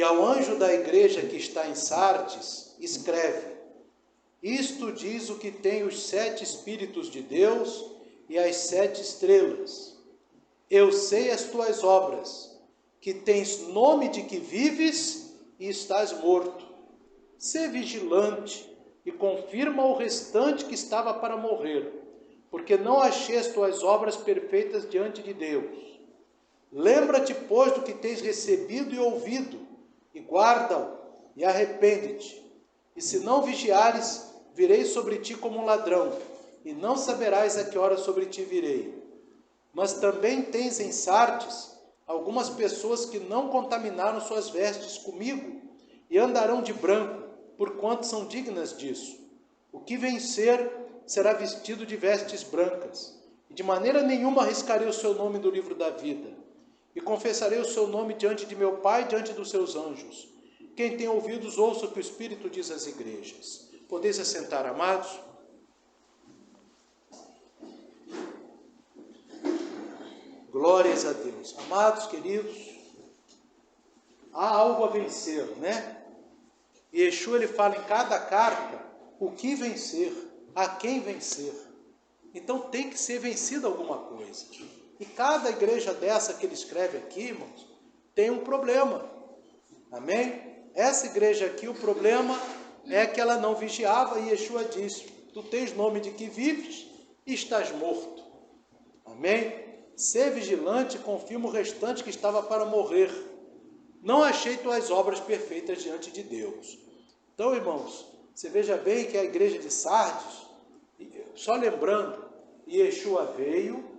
E ao anjo da igreja que está em Sardes, escreve: isto diz o que tem os 7 Espíritos de Deus e as 7 estrelas. Eu sei as tuas obras, que tens nome de que vives e estás morto. Sê vigilante e confirma o restante que estava para morrer, porque não achei as tuas obras perfeitas diante de Deus. Lembra-te, pois, do que tens recebido e ouvido, e guarda-o, e arrepende-te. E se não vigiares, virei sobre ti como um ladrão, e não saberás a que hora sobre ti virei. Mas também tens em Sardes algumas pessoas que não contaminaram suas vestes comigo, e andarão de branco, porquanto são dignas disso. O que vencer será vestido de vestes brancas, e de maneira nenhuma arriscarei o seu nome do livro da vida. E confessarei o seu nome diante de meu Pai e diante dos seus anjos. Quem tem ouvidos, ouça o que o Espírito diz às igrejas. Podeis assentar, amados? Glórias a Deus. Amados, queridos, há algo a vencer, né? E Yeshua, ele fala em cada carta o que vencer, a quem vencer. Então tem que ser vencida alguma coisa. E cada igreja dessa que ele escreve aqui, irmãos, tem um problema. Amém? Essa igreja aqui, o problema é que ela não vigiava, e Yeshua disse: tu tens nome de que vives e estás morto. Amém? Ser vigilante, confirma o restante que estava para morrer. Não achei tuas obras perfeitas diante de Deus. Então, irmãos, você veja bem que a igreja de Sardes, só lembrando, Yeshua veio,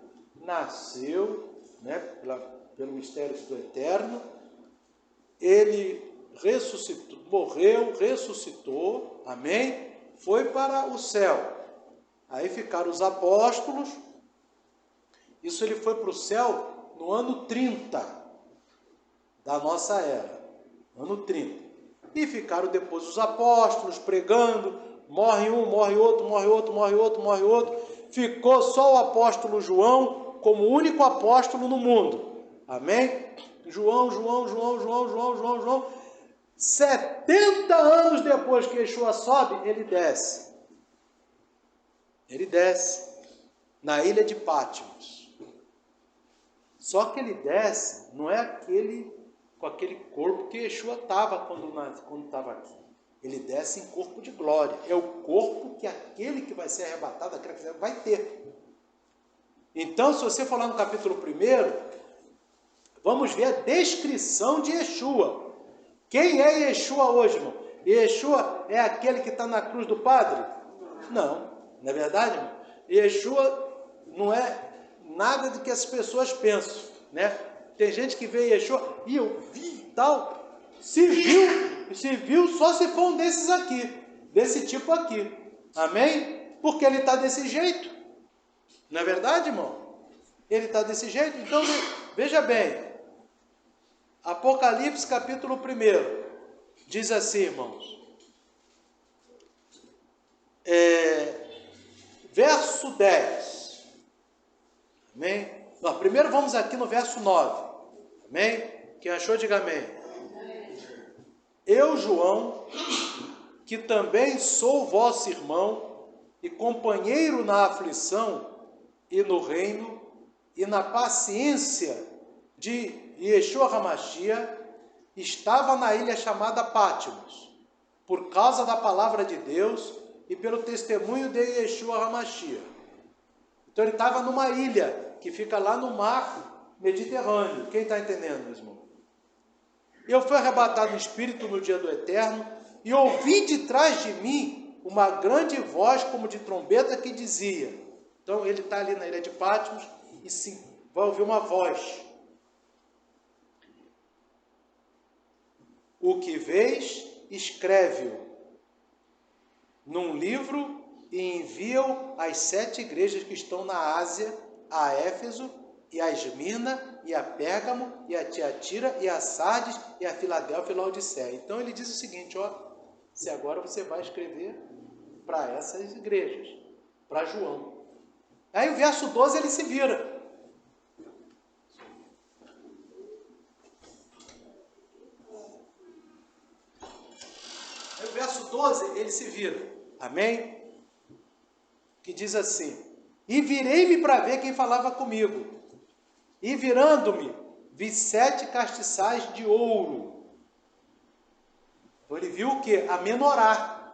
nasceu, né, pelo mistério do Eterno, ele ressuscitou, morreu, ressuscitou, amém? Foi para o céu. Aí ficaram os apóstolos. Isso, ele foi para o céu no ano 30 da nossa era, ano 30. E ficaram depois os apóstolos pregando, morre um, morre outro, morre outro, morre outro, morre outro. Ficou só o apóstolo João como único apóstolo no mundo. Amém? João. 70 anos depois que Yeshua sobe, ele desce. Ele desce na ilha de Patmos. Só que ele desce, não é com aquele corpo que Yeshua estava quando estava aqui. Ele desce em corpo de glória. É o corpo que aquele que vai ser arrebatado, aquele que vai ter. Então, se você for lá no capítulo 1, vamos ver a descrição de Yeshua. Quem é Yeshua hoje, irmão? Yeshua é aquele que está na cruz do Padre? Não é verdade, irmão? Yeshua não é nada do que as pessoas pensam, né? Tem gente que vê Yeshua, e eu vi tal, se viu só se for um desses aqui, desse tipo aqui, amém? Porque ele está desse jeito, não é verdade, irmão? Ele está desse jeito. Então, veja bem, Apocalipse capítulo 1, diz assim, irmãos, verso 10, amém? Não, primeiro vamos aqui no verso 9, amém? Quem achou, diga amém. Eu, João, que também sou vosso irmão e companheiro na aflição e no reino e na paciência de Yeshua HaMashiach, estava na ilha chamada Patmos, por causa da palavra de Deus e pelo testemunho de Yeshua HaMashiach. Então ele estava numa ilha que fica lá no mar Mediterrâneo. Quem está entendendo, meu irmão? Eu fui arrebatado no Espírito no dia do Eterno, e ouvi de trás de mim uma grande voz como de trombeta que dizia. Então ele está ali na ilha de Patmos e sim, vai ouvir uma voz. O que vês, escreve-o num livro e envia-o às 7 igrejas que estão na Ásia, a Éfeso, e a Esmirna, e a Pérgamo, e a Tiatira, e a Sardes, e a Filadélfia e a Laodiceia. Então ele diz o seguinte, ó, se agora você vai escrever para essas igrejas, para João. Aí o verso 12 ele se vira. verso 12, ele se vira. Amém? Que diz assim: e virei-me para ver quem falava comigo. E virando-me, vi 7 castiçais de ouro. Então ele viu o quê? A menorá.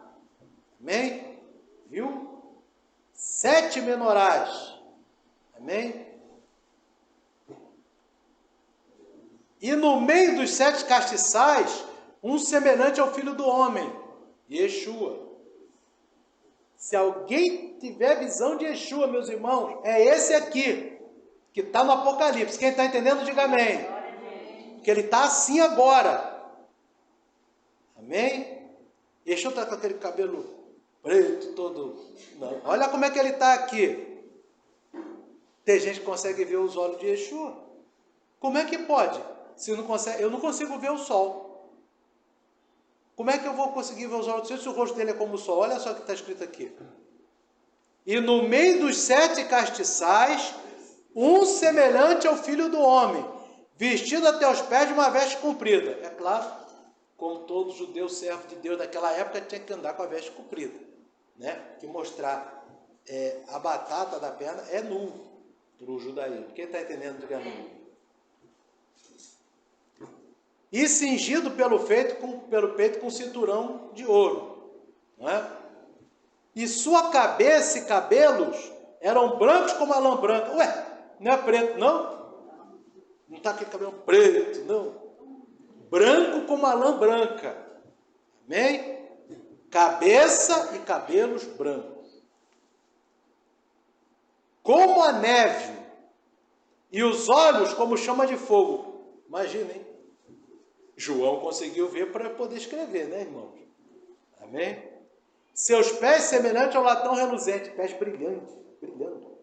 Amém? Viu? 7 menorás. Amém? E no meio dos 7 castiçais, um semelhante ao Filho do Homem, Yeshua. Se alguém tiver visão de Yeshua, meus irmãos, é esse aqui, que está no Apocalipse. Quem está entendendo, diga amém. Porque ele está assim agora. Amém? Yeshua está com aquele cabelo preto, todo... Não. Olha como é que ele está aqui. Tem gente que consegue ver os olhos de Yeshua. Como é que pode? Se não consegue, eu não consigo ver o sol. Como é que eu vou conseguir ver os olhos dele se o rosto dele é como o sol? Olha só o que está escrito aqui. E no meio dos 7 castiçais, um semelhante ao Filho do Homem, vestido até os pés de uma veste comprida. É claro, como todo judeu servo de Deus daquela época tinha que andar com a veste comprida, né? Que mostrar a batata da perna é nu para o judaísmo. Quem está entendendo, diga amém. E cingido pelo peito com cinturão de ouro, não é? E sua cabeça e cabelos eram brancos como a lã branca. Ué, não é preto, não? Não está aquele cabelo preto, não. Branco como a lã branca. Amém? Cabeça e cabelos brancos. Como a neve. E os olhos como chama de fogo. Imaginem. João conseguiu ver para poder escrever, né, irmãos? Amém? Seus pés semelhantes ao latão reluzente, pés brilhantes, brilhando,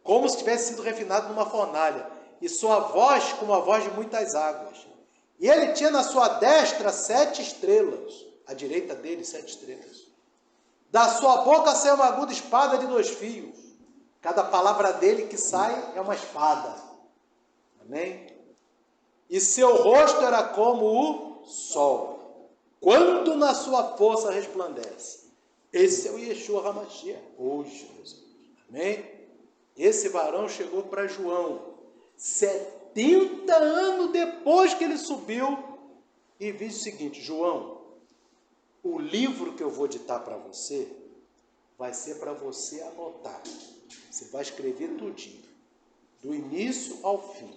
como se tivesse sido refinado numa fornalha, e sua voz como a voz de muitas águas. E ele tinha na sua destra 7 estrelas, à direita dele 7 estrelas. Da sua boca saiu uma aguda espada de 2 fios. Cada palavra dele que sai é uma espada. Amém? E seu rosto era como o sol, quando na sua força resplandece. Esse é o Yeshua HaMashiach, hoje, meus irmãos. Amém? Esse varão chegou para João, 70 anos depois que ele subiu, e diz o seguinte: João, o livro que eu vou ditar para você, vai ser para você anotar. Você vai escrever tudinho, do início ao fim.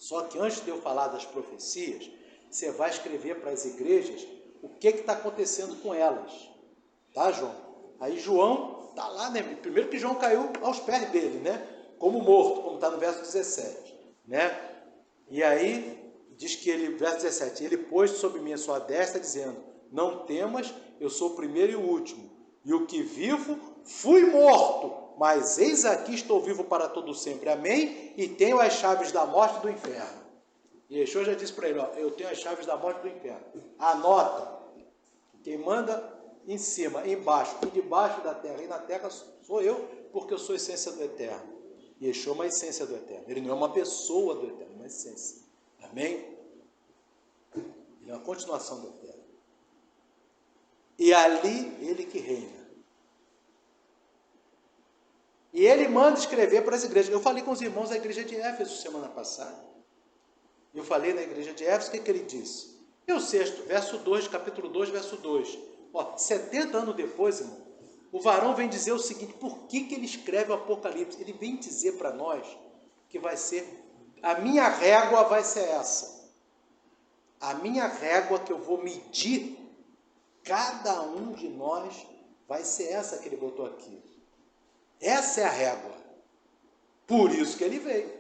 Só que antes de eu falar das profecias, você vai escrever para as igrejas o que está acontecendo com elas. Tá, João? Aí João está lá, né? Primeiro que João caiu aos pés dele, né? Como morto, como está no verso 17. Né? E aí, diz que ele, verso 17, ele pôs sobre mim a sua destra, dizendo: não temas, eu sou o primeiro e o último. E o que vivo, fui morto. Mas eis aqui estou vivo para todo sempre, amém? E tenho as chaves da morte e do inferno. E Yeshua já disse para ele, ó, eu tenho as chaves da morte e do inferno. Anota, quem manda em cima, embaixo e debaixo da terra, e na terra sou eu, porque eu sou a essência do Eterno. Yeshua é uma essência do Eterno, ele não é uma pessoa do Eterno, é uma essência. Amém? Ele é uma continuação do Eterno. E ali, ele que reina. E ele manda escrever para as igrejas. Eu falei com os irmãos da igreja de Éfeso semana passada. Eu falei na igreja de Éfeso, o que ele disse? E o 6º, verso 2, capítulo 2, verso 2. Ó, 70 anos depois, irmão, o varão vem dizer o seguinte: por que ele escreve o Apocalipse? Ele vem dizer para nós que vai ser, a minha régua vai ser essa. A minha régua que eu vou medir, cada um de nós, vai ser essa que ele botou aqui. Essa é a régua. Por isso que ele veio.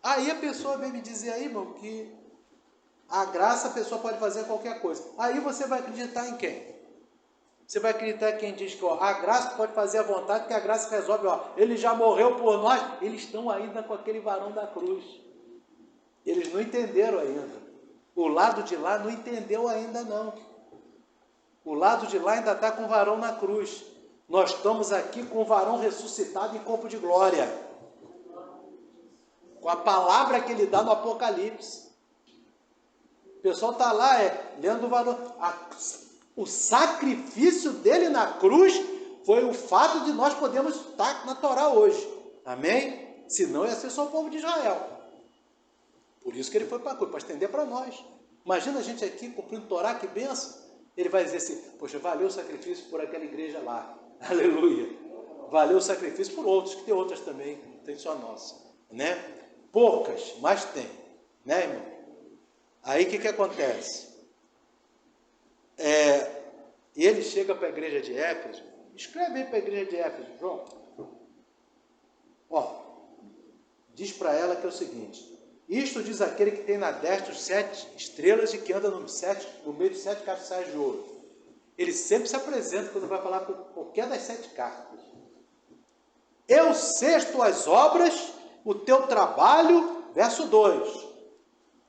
Aí a pessoa vem me dizer aí, irmão, que a graça a pessoa pode fazer qualquer coisa. Aí você vai acreditar em quem? Você vai acreditar em quem diz que ó, a graça pode fazer a vontade, que a graça resolve, ó, ele já morreu por nós. Eles estão ainda com aquele varão da cruz. Eles não entenderam ainda. O lado de lá não entendeu ainda não. O lado de lá ainda está com o varão na cruz. Nós estamos aqui com o varão ressuscitado em corpo de glória. Com a palavra que ele dá no Apocalipse. A pessoal está lá, lendo o valor. O sacrifício dele na cruz foi o fato de nós podermos estar na Torá hoje. Amém? Senão ia ser só o povo de Israel. Por isso que ele foi para a cruz, para estender para nós. Imagina a gente aqui cumprindo Torá, que benção. Ele vai dizer assim, poxa, valeu o sacrifício por aquela igreja lá. Aleluia. Valeu o sacrifício por outros, que tem outras também, não tem só a nossa. Né? Poucas, mas tem. Né, irmão? Aí o que acontece? E ele chega para a igreja de Éfeso. Escreve aí para a igreja de Éfeso, João. Ó, diz para ela que é o seguinte: isto diz aquele que tem na destra os 7 estrelas e que anda no meio dos 7 castiçais de ouro. Ele sempre se apresenta quando vai falar com qualquer das 7 cartas. Eu sei as tuas obras, o teu trabalho, verso 2.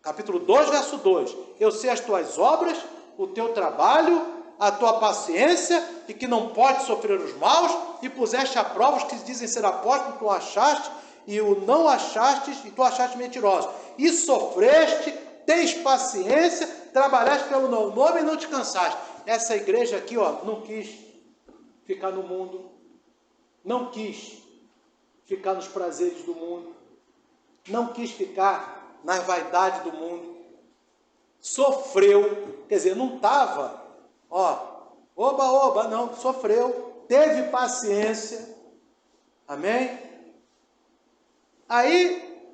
Capítulo 2, verso 2. Eu sei as tuas obras, o teu trabalho, a tua paciência, e que não pode sofrer os maus, e puseste a prova os que dizem ser apóstolos, tu achaste, e o não achastes, e tu achaste mentirosos. E sofreste, tens paciência, trabalhaste pelo meu nome e não te cansaste. Essa igreja aqui, ó, não quis ficar no mundo, não quis ficar nos prazeres do mundo, não quis ficar na vaidade do mundo, sofreu, quer dizer, não estava, oba, não, sofreu, teve paciência, amém? Aí,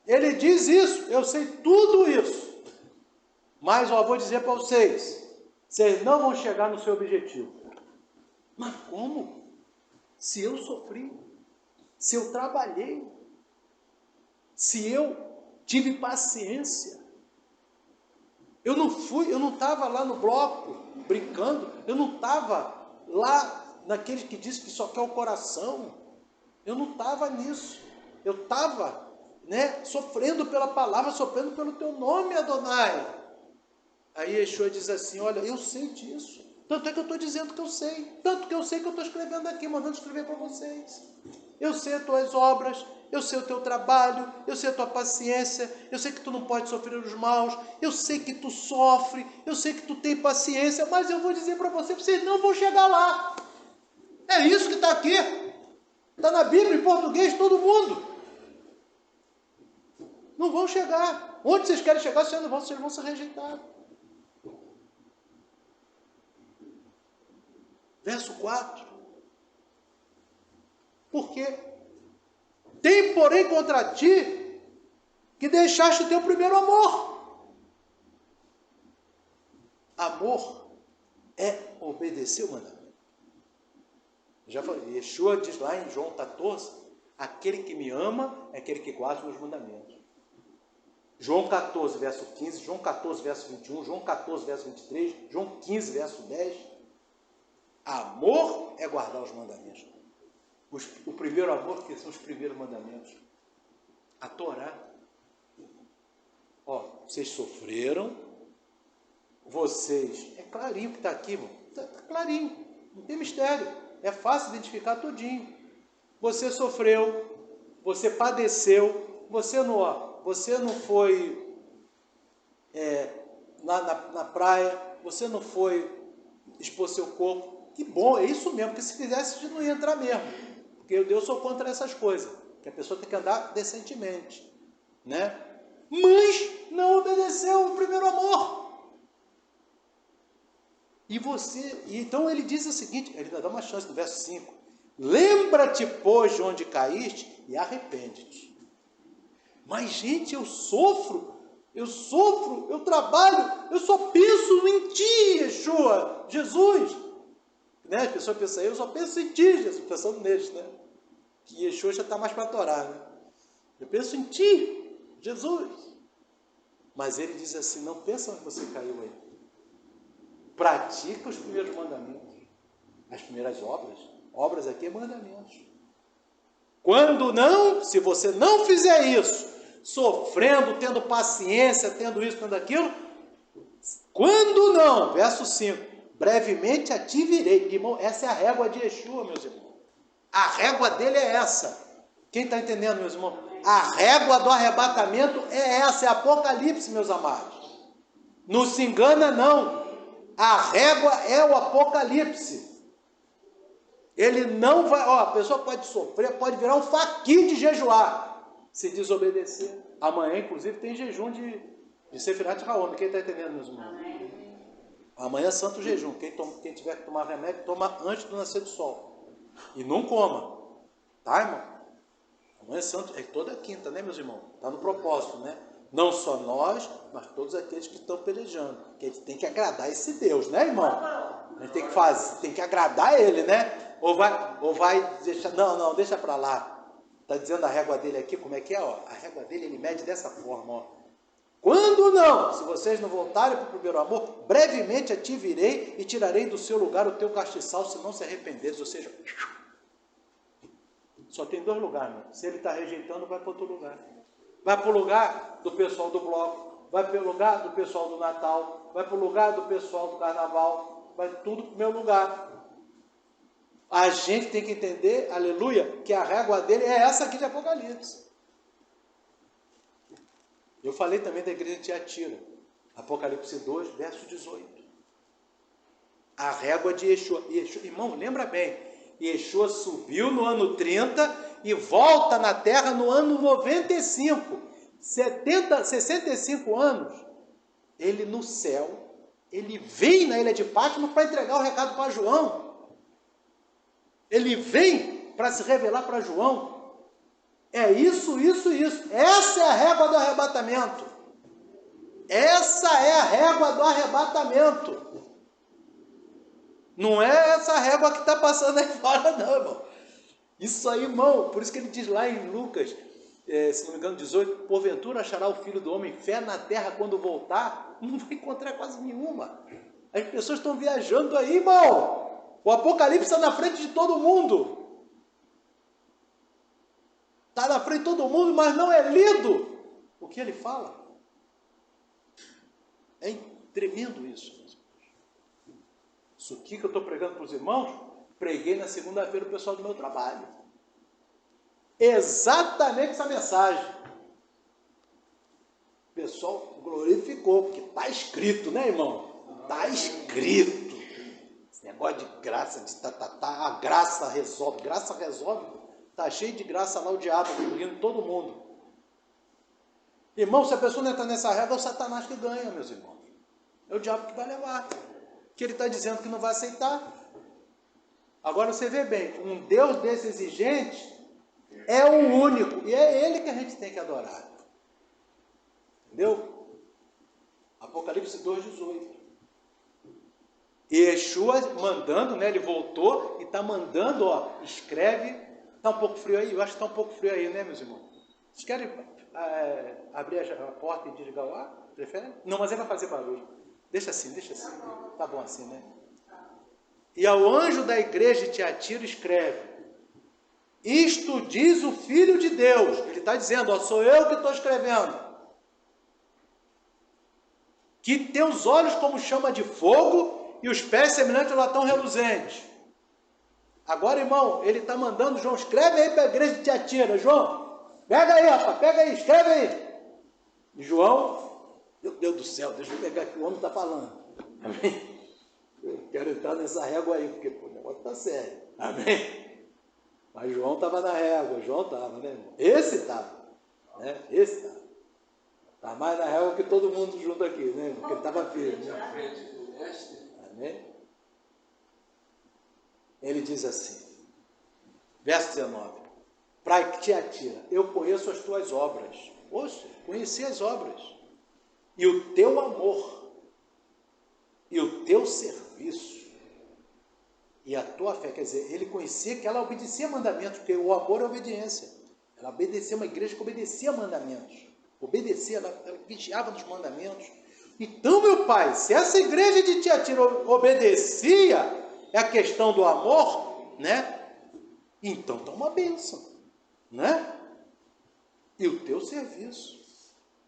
ele diz isso, eu sei tudo isso, mas vou dizer para vocês não vão chegar no seu objetivo. Mas como? Se eu sofri, se eu trabalhei, se eu tive paciência, eu não estava lá no bloco brincando, eu não estava lá naquele que diz que só quer o coração, eu não estava nisso, eu estava, sofrendo pela palavra, sofrendo pelo teu nome, Adonai. Aí Yeshua diz assim, olha, eu sei disso, tanto é que eu estou dizendo que eu sei, tanto que eu sei que eu estou escrevendo aqui, mandando escrever para vocês. Eu sei as tuas obras, eu sei o teu trabalho, eu sei a tua paciência, eu sei que tu não pode sofrer os maus, eu sei que tu sofre, eu sei que tu tem paciência, mas eu vou dizer para vocês não vão chegar lá. É isso que está aqui, está na Bíblia, em português, todo mundo. Não vão chegar. Onde vocês querem chegar, vocês vão ser rejeitados. Verso 4. Porque tem, porém, contra ti que deixaste o teu primeiro amor. Amor é obedecer o mandamento. Já falei, Yeshua diz lá em João 14, aquele que me ama é aquele que guarda os meus mandamentos. João 14, verso 15, João 14, verso 21, João 14, verso 23, João 15, verso 10. Amor é guardar os mandamentos. O primeiro amor, que são os primeiros mandamentos. A Torá. Vocês sofreram, vocês... É clarinho que está aqui, irmão. Está clarinho, não tem mistério. É fácil identificar tudinho. Você sofreu, você padeceu, você não foi na praia, você não foi expor seu corpo. Que bom, é isso mesmo, porque se fizesse, a gente não ia entrar mesmo. Porque eu sou contra essas coisas, que a pessoa tem que andar decentemente, né? Mas não obedeceu o primeiro amor. Então ele diz o seguinte, ele dá uma chance no verso 5. Lembra-te, pois, de onde caíste e arrepende-te. Mas, gente, eu sofro, eu trabalho, eu só penso em ti, Yeshua, Jesus. A pessoa pensa, eu só penso em ti, Jesus, pensando neles, que Yeshua já está mais para Torá, Eu penso em ti, Jesus. Mas ele diz assim, não pensa onde você caiu aí. Pratica os primeiros mandamentos, as primeiras obras. Obras aqui é mandamentos. Quando não, se você não fizer isso, sofrendo, tendo paciência, tendo isso, tendo aquilo, quando não, verso 5, brevemente a ti virei. Irmão, essa é a régua de Yeshua, meus irmãos. A régua dele é essa. Quem está entendendo, meus irmãos? A régua do arrebatamento é essa, é Apocalipse, meus amados. Não se engana, não. A régua é o Apocalipse. Ele não vai... Ó, a pessoa pode sofrer, pode virar um faquinho de jejuar, se desobedecer. Amanhã, inclusive, tem jejum de Sefirat Haom. Quem está entendendo, meus irmãos? Amanhã é santo jejum. Quem tiver que tomar remédio, toma antes do nascer do sol. E não coma. Tá, irmão? Amanhã é santo, é toda quinta, né, meus irmãos? Está no propósito, né? Não só nós, mas todos aqueles que estão pelejando. Que a gente tem que agradar esse Deus, né, irmão? A gente tem que fazer, tem que agradar ele, né? Ou vai deixar... Não, deixa para lá. Está dizendo a régua dele aqui, como é que é? Ó? A régua dele, ele mede dessa forma, ó. Quando não, se vocês não voltarem para o primeiro amor, brevemente a ti virei e tirarei do seu lugar o teu castiçal, se não se arrependeres. Ou seja, só tem dois lugares, né? Se ele está rejeitando, vai para outro lugar. Vai para o lugar do pessoal do bloco, vai para o lugar do pessoal do Natal, vai para o lugar do pessoal do Carnaval, vai tudo para o meu lugar. A gente tem que entender, aleluia, que a régua dele é essa aqui de Apocalipse. Eu falei também da igreja de Tiatira, Apocalipse 2, verso 18. A régua de Yeshua. Irmão, lembra bem, Yeshua subiu no ano 30 e volta na terra no ano 95. 65 anos, ele no céu, ele vem na ilha de Patmos para entregar o recado para João. Ele vem para se revelar para João. É isso. Essa é a régua do arrebatamento. Essa é a régua do arrebatamento. Não é essa régua que está passando aí fora, não, irmão. Isso aí, irmão, por isso que ele diz lá em Lucas, se não me engano, 18, porventura achará o Filho do Homem fé na terra quando voltar? Não vai encontrar quase nenhuma. As pessoas estão viajando aí, irmão. O Apocalipse está na frente de todo mundo. Está na frente de todo mundo, mas não é lido o que ele fala. É tremendo isso. Isso aqui que eu estou pregando para os irmãos, preguei na segunda-feira o pessoal do meu trabalho. Exatamente essa mensagem. O pessoal glorificou, porque está escrito, né, irmão? Está escrito. Esse negócio de graça, a graça resolve. Graça resolve. Está cheio de graça lá o diabo, engolindo todo mundo. Irmão, se a pessoa não entrar nessa regra, é o Satanás que ganha, meus irmãos. É o diabo que vai levar. Que ele está dizendo que não vai aceitar. Agora você vê bem, um Deus desse exigente é o único. E é ele que a gente tem que adorar. Entendeu? Apocalipse 2,18. E Yeshua mandando, né? Ele voltou e está mandando, ó, escreve. Está um pouco frio aí? Eu acho que está um pouco frio aí, né, meus irmãos? Vocês querem abrir a porta e desligar o ar? Prefere? Não, mas ele vai fazer barulho. Deixa assim. Tá bom assim, né? E ao anjo da igreja de Tiatira escreve: isto diz o Filho de Deus. Ele está dizendo, ó, sou eu que estou escrevendo. Que teus olhos como chama de fogo e os pés semelhantes ao latão reluzente. Agora, irmão, ele está mandando João, escreve aí para a igreja de Tiatira. João, pega aí, rapaz, pega aí, escreve aí. E João, meu Deus do céu, deixa eu pegar aqui, o homem está falando. Amém? Eu quero entrar nessa régua aí, porque o negócio está sério. Amém? Mas João estava na régua, João estava, né, irmão? Esse estava, né? Esse estava. Está mais na régua que todo mundo junto aqui, né, irmão? Porque ele estava firme. Né? Amém? Ele diz assim, verso 19, para Tiatira, eu conheço as tuas obras. Poxa, conheci as obras. E o teu amor, e o teu serviço, e a tua fé. Quer dizer, ele conhecia que ela obedecia a mandamentos, porque o amor é obediência. Ela obedecia, uma igreja que obedecia a mandamentos. Obedecia, ela vigiava nos mandamentos. Então, meu pai, se essa igreja de Tiatira obedecia a questão do amor, né? Então está uma bênção, né? E o teu serviço.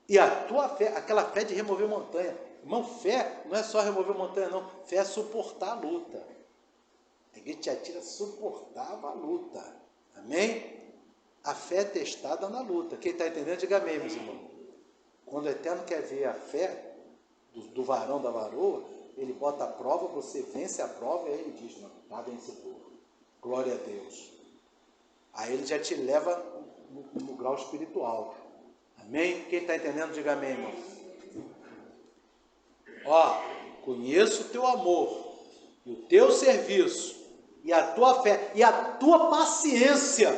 E a tua fé, aquela fé de remover montanha. Irmão, fé não é só remover montanha, não. Fé é suportar a luta. A igreja de Tiatira suportava a luta. Amém? A fé é testada na luta. Quem está entendendo, diga amém, meus irmãos. Quando o Eterno quer ver a fé, do varão, da varoa, ele bota a prova, você vence a prova, e aí ele diz, não, está vencedor. Glória a Deus. Aí ele já te leva no grau espiritual. Amém? Quem está entendendo, diga amém, irmão. Ó, conheço o teu amor, e o teu serviço, e a tua fé, e a tua paciência.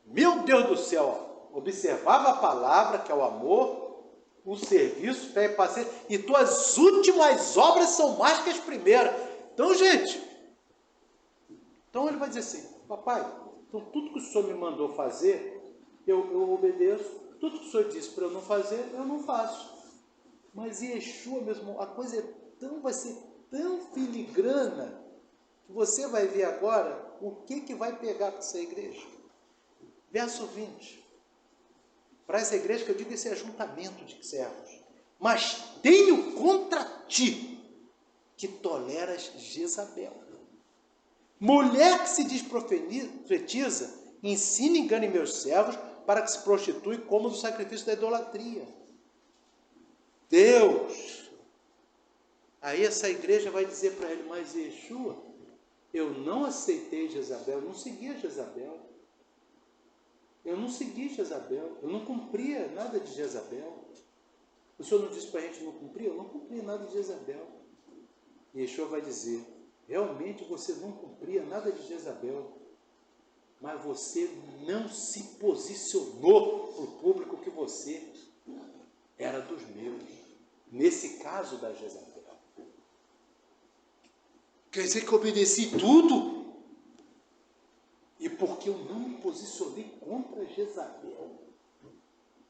Meu Deus do céu, ó, observava a palavra, que é o amor, o serviço, fé e paciência, e tuas últimas obras são mais que as primeiras. Então, gente, então ele vai dizer assim, papai, então tudo que o senhor me mandou fazer, eu obedeço, tudo que o senhor disse para eu não fazer, eu não faço. Mas Yeshua, meu irmão, a coisa vai ser tão filigrana, que você vai ver agora o que vai pegar para essa igreja. Verso 20. Para essa igreja que eu digo esse ajuntamento de servos. Mas tenho contra ti que toleras Jezabel. Mulher que se diz profetiza, ensina e engane meus servos para que se prostituem como do sacrifício da idolatria. Deus! Aí essa igreja vai dizer para ele, mas Yeshua, eu não aceitei Jezabel, eu não seguia Jezabel. Eu não segui Jezabel, eu não cumpria nada de Jezabel. O Senhor não disse para a gente não cumprir? Eu não cumpria nada de Jezabel. E Yeshua vai dizer, realmente você não cumpria nada de Jezabel, mas você não se posicionou para o público que você era dos meus. Nesse caso da Jezabel. Quer dizer que eu obedeci tudo? E porque eu não me posicionei contra Jezabel.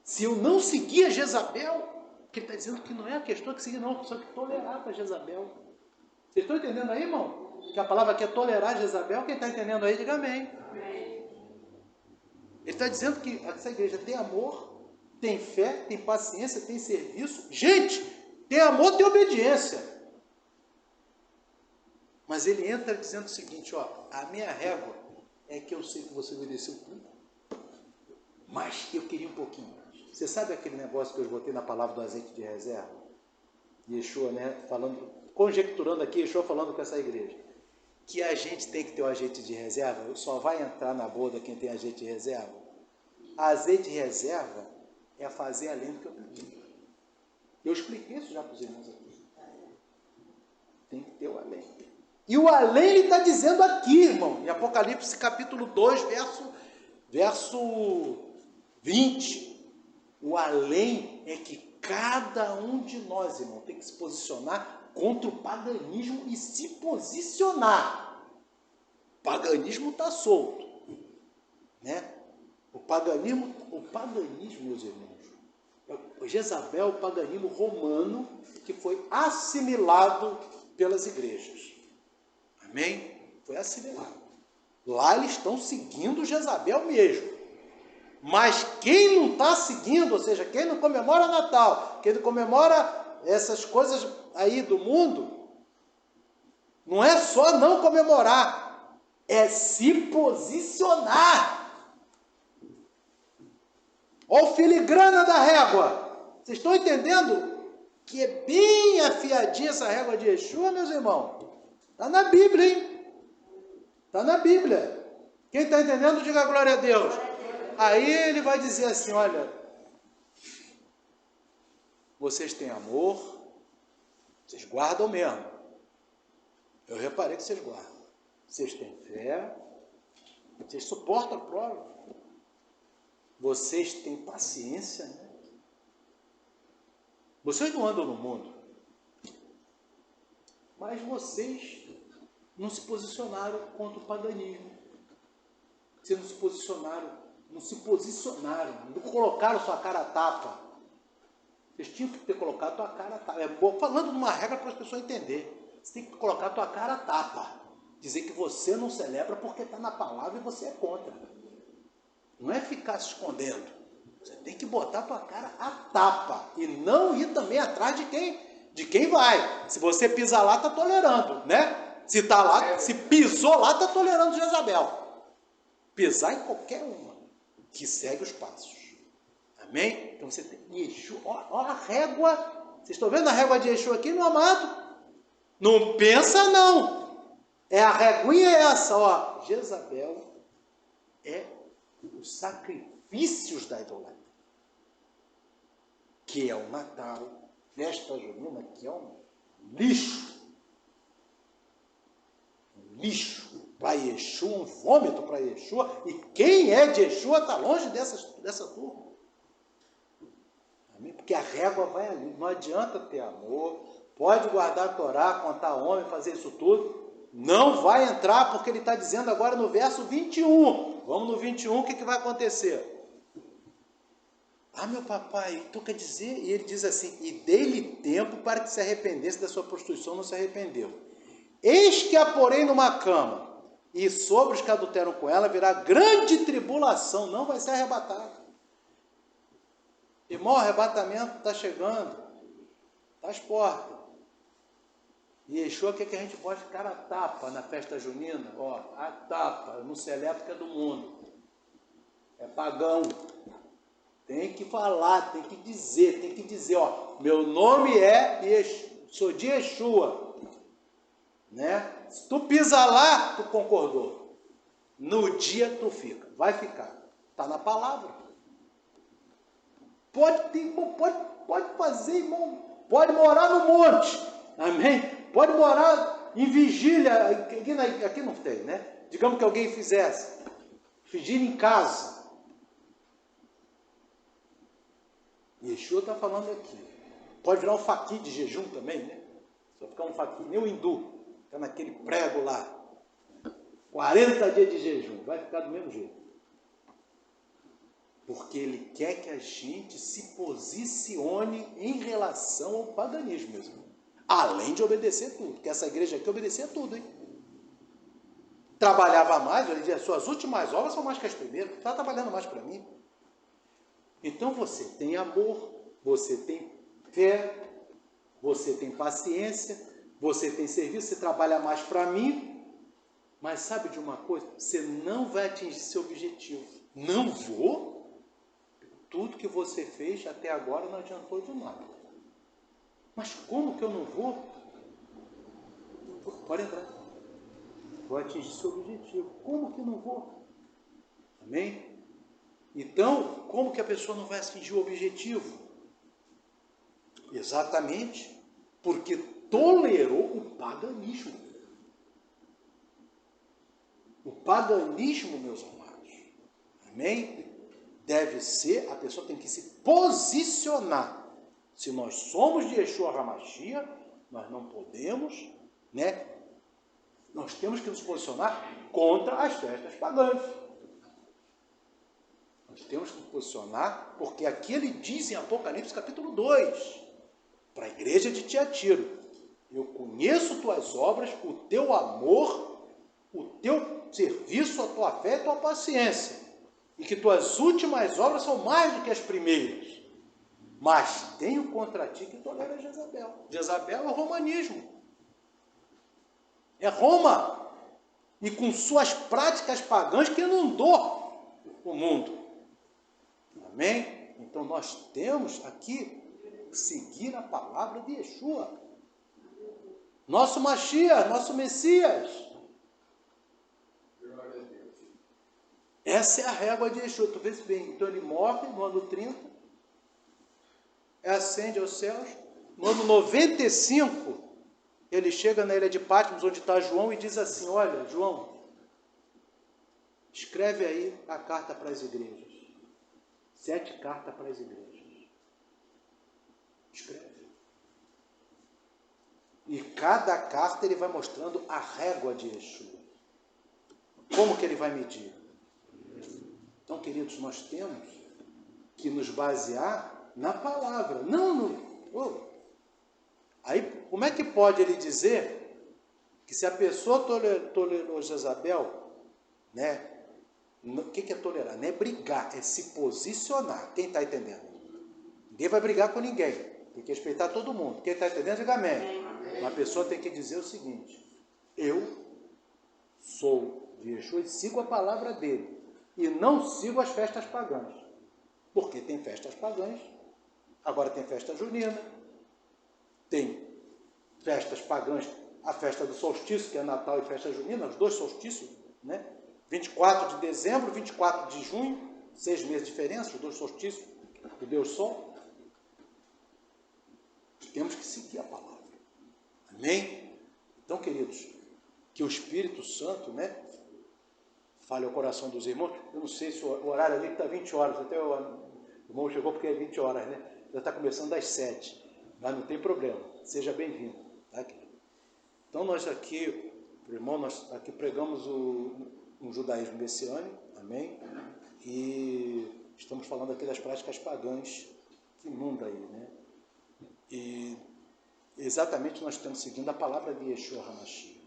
Se eu não seguia Jezabel, que ele está dizendo que não é a questão de seguir, não, só que tolerava Jezabel. Vocês estão entendendo aí, irmão? Que a palavra aqui é tolerar Jezabel. Quem está entendendo aí, diga amém. Ele está dizendo que essa igreja tem amor, tem fé, tem paciência, tem serviço. Gente, tem amor, tem obediência. Mas ele entra dizendo o seguinte, ó, a minha régua é que eu sei que você obedeceu tudo, mas eu queria um pouquinho mais. Você sabe aquele negócio que eu botei na palavra do azeite de reserva? Yeshua, né, falando, conjecturando aqui, Yeshua falando com essa igreja, que a gente tem que ter o azeite de reserva, só vai entrar na boda quem tem azeite de reserva. Azeite de reserva é fazer além do que eu pedi. Eu expliquei isso já para os irmãos aqui. Tem que ter o além. E o além ele está dizendo aqui, irmão, em Apocalipse capítulo 2, verso 20. O além é que cada um de nós, irmão, tem que se posicionar contra o paganismo e se posicionar. O paganismo está solto, né? O paganismo, meus irmãos, Jezabel, o paganismo romano que foi assimilado pelas igrejas. Amém? Foi assimilado. Lá eles estão seguindo Jezabel mesmo. Mas quem não está seguindo, ou seja, quem não comemora Natal, quem não comemora essas coisas aí do mundo, não é só não comemorar, é se posicionar. Olha o filigrana da régua. Vocês estão entendendo que é bem afiadinha essa régua de Yeshua, meus irmãos? Está na Bíblia, hein? Está na Bíblia. Quem está entendendo, diga glória a Deus. Aí ele vai dizer assim, olha, vocês têm amor, vocês guardam mesmo. Eu reparei que vocês guardam. Vocês têm fé, vocês suportam a prova. Vocês têm paciência, né? Vocês não andam no mundo, mas vocês não se posicionaram contra o paganismo. Vocês não se posicionaram, não colocaram sua cara a tapa. Vocês tinham que ter colocado a tua cara a tapa. É bom, falando de uma regra para as pessoas entenderem. Você tem que colocar a tua cara a tapa. Dizer que você não celebra porque está na palavra e você é contra. Não é ficar se escondendo. Você tem que botar a tua cara a tapa. E não ir também atrás de quem vai. Se você pisar lá, está tolerando, né? Se tá lá, se pisou lá, está tolerando Jezabel. Pisar em qualquer uma que segue os passos. Amém? Então você tem Yeshua, olha a régua Vocês estão vendo a régua de Yeshua aqui, meu amado? Não pensa não. É a reguinha é essa, ó. Jezabel é os sacrifícios da idolatria. Que é o Natal, festa junina, que é um lixo. Um lixo para Yeshua, um vômito para Yeshua. E quem é de Yeshua está longe dessa turma. Amém? Porque a régua vai ali. Não adianta ter amor. Pode guardar a Torá, contar homem, fazer isso tudo. Não vai entrar, porque ele está dizendo agora no verso 21. Vamos no 21, o que vai acontecer? Ah, meu papai, então quer dizer, e ele diz assim, e dei-lhe tempo para que se arrependesse da sua prostituição, não se arrependeu. Eis que a porei numa cama, e sobre os que adulteram com ela virá grande tribulação, não vai ser arrebatado. Irmão, o arrebatamento está chegando, está às portas. E Yeshua quer que a gente bote cara a tapa na festa junina, ó, a tapa, não celebra porque é do mundo, é pagão. Tem que falar, tem que dizer, ó, meu nome é Yeshua, sou de Yeshua, né? Se tu pisa lá, tu concordou. No dia tu fica, vai ficar. Está na palavra. Pode fazer, irmão. Pode morar no monte, amém? Pode morar em vigília, aqui não tem, né? Digamos que alguém fizesse vigília em casa. Yeshua está falando aqui. Pode virar um faqui de jejum também, né? Só ficar um faqui, nem o hindu. Fica naquele prego lá. 40 dias de jejum. Vai ficar do mesmo jeito. Porque ele quer que a gente se posicione em relação ao paganismo mesmo. Além de obedecer tudo. Porque essa igreja aqui obedecia tudo, hein? Trabalhava mais, ele dizia, suas últimas obras são mais que as primeiras. Está trabalhando mais para mim. Então você tem amor, você tem fé, você tem paciência, você tem serviço, você trabalha mais para mim, mas sabe de uma coisa? Você não vai atingir seu objetivo. Não vou? Tudo que você fez até agora não adiantou de nada. Mas como que eu não vou? Pode entrar. Vou atingir seu objetivo. Como que não vou? Amém? Então, como que a pessoa não vai atingir o objetivo? Exatamente porque tolerou o paganismo. O paganismo, meus amados, amém? Deve ser, a pessoa tem que se posicionar. Se nós somos de Yeshua HaMashiach, nós não podemos, né? Nós temos que nos posicionar contra as festas pagãs. Nós temos que nos posicionar, porque aqui ele diz em Apocalipse capítulo 2, para a igreja de Tiatira, eu conheço tuas obras, o teu amor, o teu serviço, a tua fé e a tua paciência, e que tuas últimas obras são mais do que as primeiras. Mas tenho contra ti que tolera Jezabel. Jezabel é o romanismo. É Roma. E com suas práticas pagãs que inundou o mundo. Amém? Então nós temos aqui seguir a palavra de Yeshua. Nosso Mashiach, nosso Messias. Essa é a régua de Yeshua. Tu vês bem. Então ele morre no ano 30. Ascende aos céus. No ano 95, ele chega na ilha de Patmos, onde está João, e diz assim, olha, João, escreve aí a carta para as igrejas. 7 cartas para as igrejas. Escreve. E cada carta ele vai mostrando a régua de Yeshua. Como que ele vai medir? Então, queridos, nós temos que nos basear na palavra. Aí, como é que pode ele dizer que se a pessoa tolerou Jezabel, né? O que é tolerar? Não é brigar, é se posicionar. Quem está entendendo? Ninguém vai brigar com ninguém. Tem que respeitar todo mundo. Quem está entendendo, diga amém. Uma pessoa tem que dizer o seguinte, eu sou de Yeshua e sigo a palavra dele. E não sigo as festas pagãs. Porque tem festas pagãs, agora tem festa junina, tem festas pagãs, a festa do solstício, que é Natal e festa junina, os dois solstícios, né? 24 de dezembro, 24 de junho, 6 meses de diferença, os dois solstícios do Deus Sol. Temos que seguir a palavra. Amém? Então, queridos, que o Espírito Santo, né, fale ao coração dos irmãos. Eu não sei se o horário ali está 20 horas, até o irmão chegou porque é 20 horas, né? Já está começando às 7, mas não tem problema, seja bem-vindo. Tá, querido? Então, nós aqui, irmão, nós aqui pregamos um judaísmo messiânico, amém? E estamos falando aqui das práticas pagãs que inunda aí, né? E exatamente nós estamos seguindo a palavra de Yeshua HaMashiach,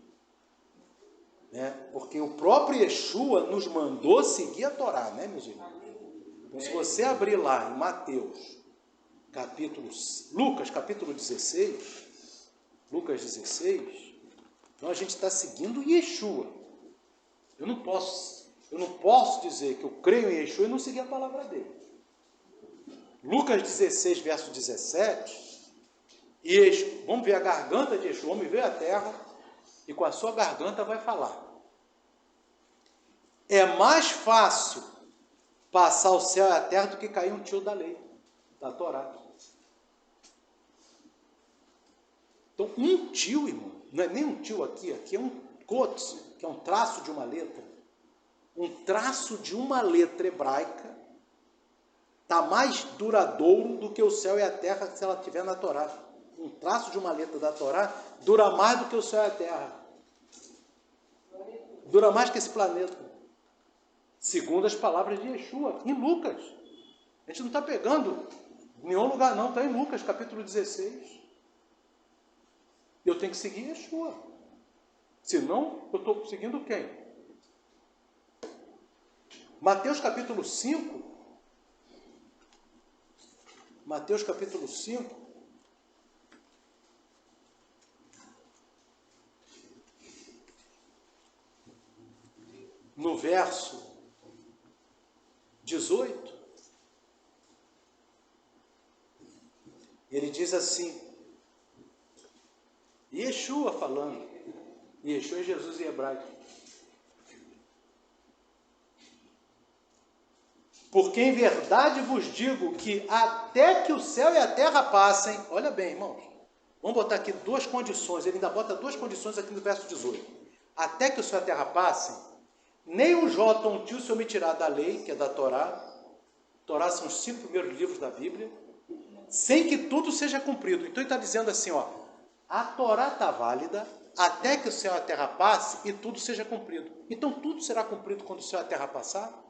né? Porque o próprio Yeshua nos mandou seguir a Torá, né, meus irmãos? Então, se você abrir lá em Mateus, Lucas capítulo 16, Lucas 16, então a gente está seguindo Yeshua. Eu não posso dizer que eu creio em Yeshua e não seguir a palavra dele. Lucas 16, verso 17, vamos ver a garganta de Yeshua, vamos ver a terra, e com a sua garganta vai falar. É mais fácil passar o céu e a terra do que cair um tio da lei, da Torá. Então, um tio, irmão, não é nem um tio aqui é um kots, que é um traço de uma letra. Um traço de uma letra hebraica está mais duradouro do que o céu e a terra se ela estiver na Torá. Um traço de uma letra da Torá dura mais do que o céu e a terra. Dura mais que esse planeta. Segundo as palavras de Yeshua, em Lucas. A gente não está pegando em nenhum lugar não, está em Lucas, capítulo 16. Eu tenho que seguir Yeshua. Senão, eu estou seguindo quem? Mateus capítulo 5. Mateus capítulo 5. No verso 18, ele diz assim, Yeshua falando, Yeshua é Jesus em hebraico. Porque em verdade vos digo que até que o céu e a terra passem, olha bem, irmãos, vamos botar aqui duas condições, ele ainda bota duas condições aqui no verso 18. Até que o céu e a terra passem, nem um jota ou um tio se omitirá da lei, que é da Torá. Torá são os 5 primeiros livros da Bíblia, sem que tudo seja cumprido. Então ele está dizendo assim, ó, a Torá está válida até que o céu e a terra passe e tudo seja cumprido. Então tudo será cumprido quando o céu e a terra passar?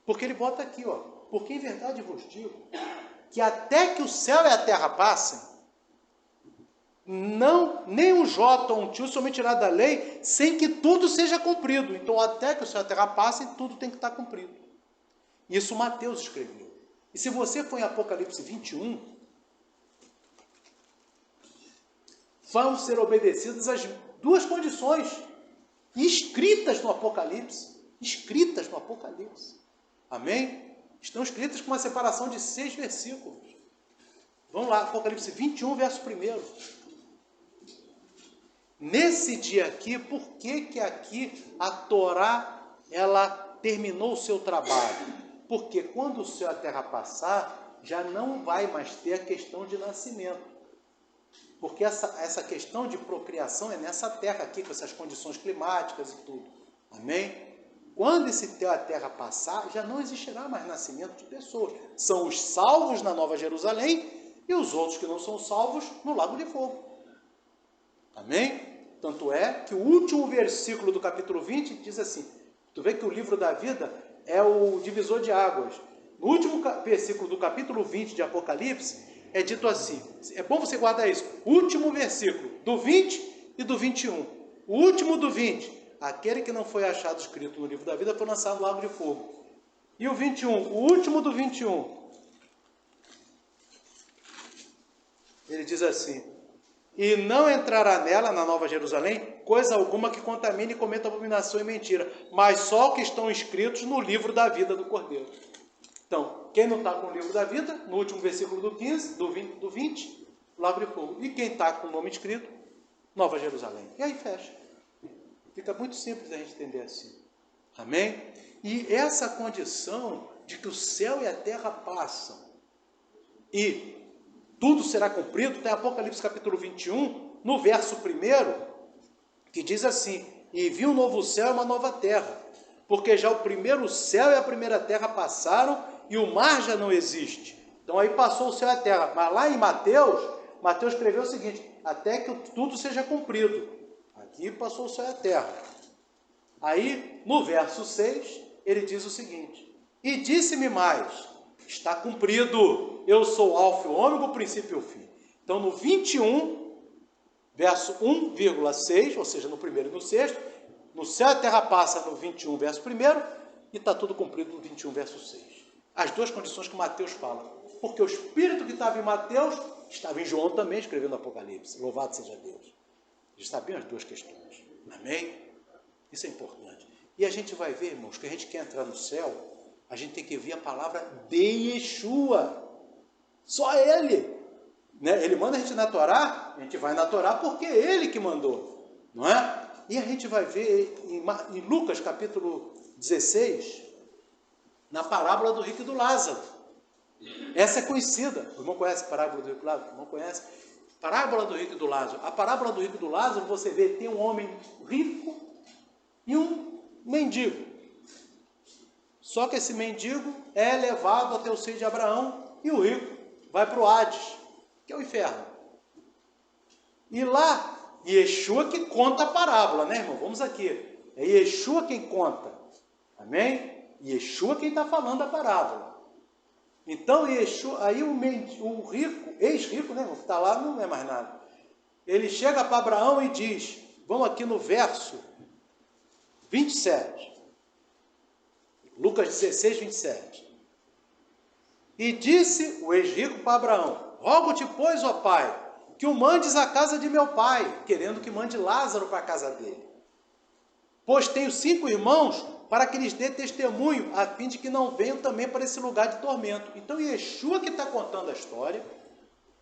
Porque ele bota aqui, ó, porque em verdade vos digo que até que o céu e a terra passem, nem um jota ou um tio se omitirá da lei sem que tudo seja cumprido. Então, até que o céu e a terra passem, tudo tem que estar cumprido. Isso Mateus escreveu. E se você for em Apocalipse 21, vão ser obedecidas as duas condições escritas no Apocalipse. Escritas no Apocalipse. Amém? Estão escritas com uma separação de 6 versículos. Vamos lá, Apocalipse 21, verso 1. Nesse dia aqui, por que aqui a Torá, ela terminou o seu trabalho? Porque quando o céu e a terra passar, já não vai mais ter a questão de nascimento. Porque essa questão de procriação é nessa terra aqui, com essas condições climáticas e tudo. Amém? Quando esse céu e a terra passar, já não existirá mais nascimento de pessoas. São os salvos na Nova Jerusalém e os outros que não são salvos no Lago de Fogo. Amém? Tanto é que o último versículo do capítulo 20 diz assim, tu vê que o livro da vida é o divisor de águas. No último versículo do capítulo 20 de Apocalipse, é dito assim, é bom você guardar isso, o último versículo do 20 e do 21. O último do 20, aquele que não foi achado escrito no livro da vida foi lançado no lago de fogo. E o 21, o último do 21, ele diz assim, e não entrará nela, na Nova Jerusalém, coisa alguma que contamine e cometa abominação e mentira, mas só que estão escritos no livro da vida do Cordeiro. Então, quem não está com o livro da vida, no último versículo do 15, do 20, lago de fogo. E quem está com o nome escrito? Nova Jerusalém. E aí fecha. Fica muito simples a gente entender assim. Amém? E essa condição de que o céu e a terra passam e tudo será cumprido, tem Apocalipse capítulo 21, no verso 1, que diz assim: e vi um novo céu e uma nova terra, porque já o primeiro céu e a primeira terra passaram e o mar já não existe. Então aí passou o céu e a terra. Mas lá em Mateus escreveu o seguinte: até que tudo seja cumprido. Aqui passou o céu e a terra. Aí, no verso 6, ele diz o seguinte: e disse-me mais, está cumprido, eu sou o alfa e o ômega, o princípio e o fim. Então, no 21, verso 1,6, ou seja, no primeiro e no sexto, no céu e a terra passa no 21, verso 1, e está tudo cumprido no 21, verso 6. As duas condições que Mateus fala. Porque o Espírito que estava em Mateus, estava em João também, escrevendo Apocalipse. Louvado seja Deus. Eles sabiam as duas questões. Amém? Isso é importante. E a gente vai ver, irmãos, que a gente quer entrar no céu, a gente tem que ver a palavra de Yeshua. Só Ele. Né? Ele manda a gente na Torá, a gente vai na Torá porque é Ele que mandou. Não é? E a gente vai ver em Lucas capítulo 16, na parábola do rico e do Lázaro. Essa é conhecida. O irmão conhece a parábola do rico e do Lázaro? O irmão conhece? Parábola do rico e do Lázaro. A parábola do rico e do Lázaro, você vê, tem um homem rico e um mendigo. Só que esse mendigo é levado até o seio de Abraão e o rico vai para o Hades, que é o inferno. E lá, Yeshua que conta a parábola, né, irmão? Vamos aqui. É Yeshua quem conta. Amém? Yeshua quem está falando a parábola. Então, Yeshua, aí o rico, ex-rico, né, que está lá, não é mais nada. Ele chega para Abraão e diz, vamos aqui no verso 27. Lucas 16, 27. E disse o ex-rico para Abraão, rogo-te, pois, ó pai, que o mandes à casa de meu pai, querendo que mande Lázaro para a casa dele. Pois tenho 5 irmãos, para que lhes dê testemunho, a fim de que não venham também para esse lugar de tormento. Então, Yeshua que está contando a história,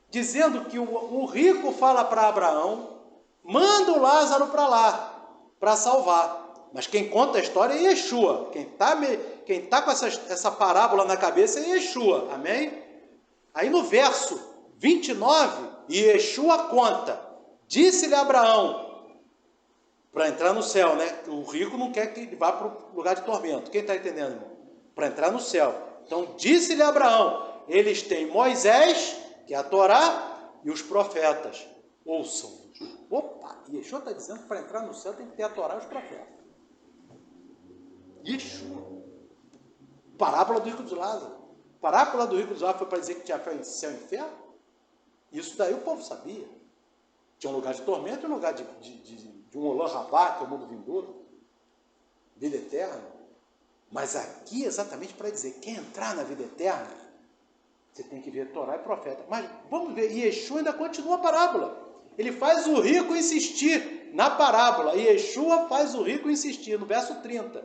dizendo que o rico fala para Abraão, manda o Lázaro para lá, para salvar. Mas quem conta a história é Yeshua. Quem tá com essa parábola na cabeça é Yeshua. Amém? Aí no verso 29, Yeshua conta, disse-lhe Abraão, para entrar no céu, né? O rico não quer que ele vá para o lugar de tormento. Quem está entendendo, irmão? Para entrar no céu. Então, disse-lhe Abraão, eles têm Moisés, que é a Torá, e os profetas. Ouçam-nos. Opa! Yeshua está dizendo que para entrar no céu tem que ter a Torá e os profetas. Yeshua. Parábola do rico de Lázaro. Parábola do rico de Lázaro foi para dizer que tinha fé em céu e inferno? Isso daí o povo sabia. Tinha um lugar de tormento e um lugar de um Olam Rabá, que é o mundo vindouro, vida eterna. Mas aqui exatamente para dizer, quer entrar na vida eterna, você tem que ver Torá e profeta. Mas vamos ver, Yeshua ainda continua a parábola. Ele faz o rico insistir na parábola. Yeshua faz o rico insistir, no verso 30.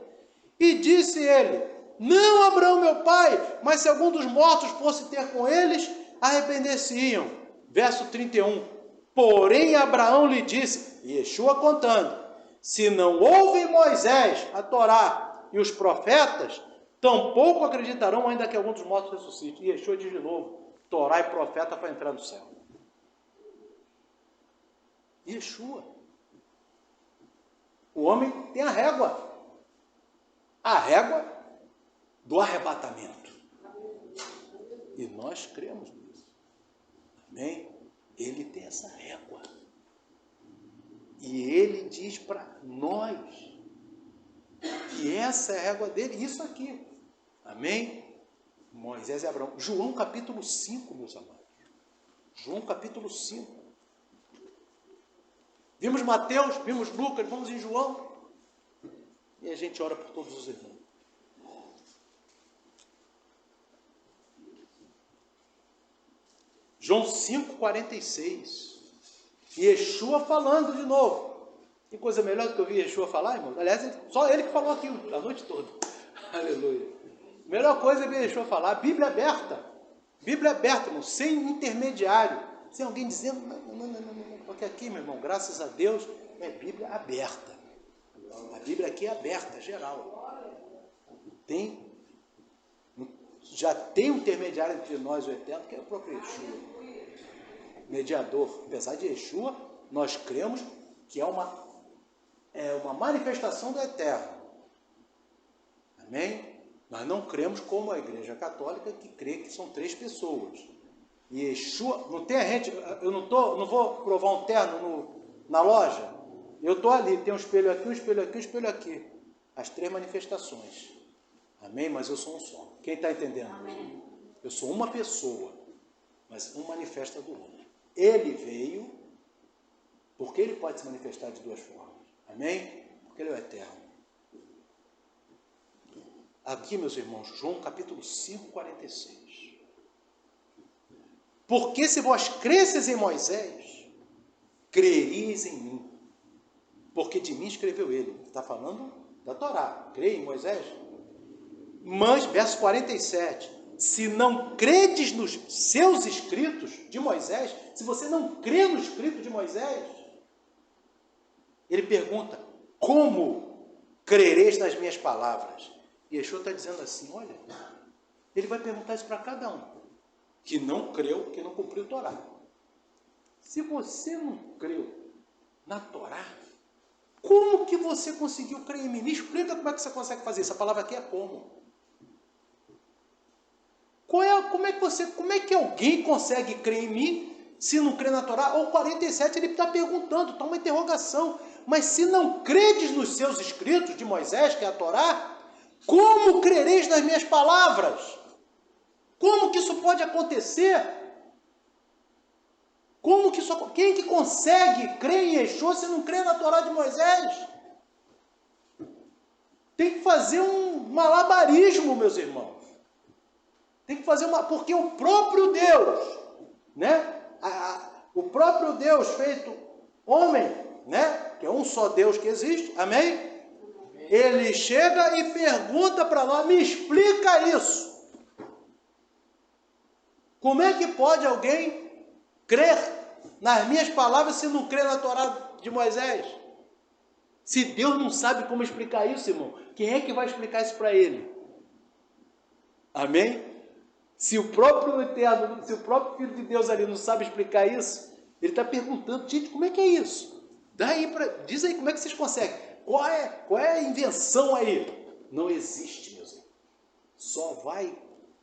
E disse ele, não Abraão meu pai, mas se algum dos mortos fosse ter com eles, arrepender-se-iam. Verso 31. Porém, Abraão lhe disse, Yeshua contando, se não houve Moisés, a Torá e os profetas, tampouco acreditarão ainda que algum dos mortos ressuscite. E Yeshua diz de novo, Torá e profeta para entrar no céu. Yeshua. O homem tem a régua do arrebatamento. E nós cremos nisso. Amém? Ele tem essa régua. E ele diz para nós que essa é a régua dele, isso aqui. Amém? Moisés e Abraão. João capítulo 5, meus amados. João capítulo 5. Vimos Mateus, vimos Lucas, vamos em João. E a gente ora por todos os irmãos. João 5,46. Yeshua falando de novo. Tem coisa melhor do que eu ouvir Yeshua falar, irmão? Aliás, só ele que falou aqui a noite toda. Aleluia. Melhor coisa é ver Yeshua falar. Bíblia aberta. Bíblia aberta, irmão, sem intermediário. sem alguém dizendo, não, porque aqui, meu irmão, graças a Deus, é Bíblia aberta. A Bíblia aqui é aberta, geral. Já tem um intermediário entre nós e o Eterno, que é o próprio Yeshua. Mediador. Apesar de Yeshua, nós cremos que é uma manifestação do Eterno. Amém? Nós não cremos como a Igreja Católica, que crê que são 3 pessoas. E Yeshua, não tem a gente, eu não vou provar um terno na loja, eu estou ali, tem um espelho aqui, um espelho aqui, um espelho aqui. As 3 manifestações. Amém? Mas eu sou um só. Quem está entendendo? Amém. Eu sou uma pessoa, mas um manifesta do outro. Ele veio, porque ele pode se manifestar de 2 formas. Amém? Porque ele é o Eterno. Aqui, meus irmãos, João capítulo 5, 46. Porque se vós cresces em Moisés, crereis em mim. Porque de mim escreveu ele. Está falando da Torá. Crê em Moisés? Mas, verso 47, se não credes nos seus escritos de Moisés, se você não crê no escrito de Moisés, ele pergunta, como crereis nas minhas palavras? E Yeshua está dizendo assim, olha, ele vai perguntar isso para cada um, que não creu, que não cumpriu a Torá. Se você não creu na Torá, como que você conseguiu crer em mim? Me explica como é que você consegue fazer isso. A palavra aqui é como. Como é que alguém consegue crer em mim se não crê na Torá? Ou 47 ele está perguntando, está uma interrogação. Mas se não credes nos seus escritos de Moisés, que é a Torá, como crereis nas minhas palavras? Como que isso pode acontecer? Quem que consegue crer em Yeshua se não crê na Torá de Moisés? Tem que fazer um malabarismo, meus irmãos. Tem que fazer porque o próprio Deus, né? O próprio Deus feito homem, né? Que é um só Deus que existe, amém? Ele chega e pergunta para nós, me explica isso. Como é que pode alguém crer nas minhas palavras se não crê na Torá de Moisés? Se Deus não sabe como explicar isso, irmão, quem é que vai explicar isso para ele? Amém? Se o próprio Eterno, se o próprio Filho de Deus ali não sabe explicar isso, ele está perguntando, gente, como é que é isso? Diz aí como é que vocês conseguem. Qual é a invenção aí? Não existe, meus irmãos.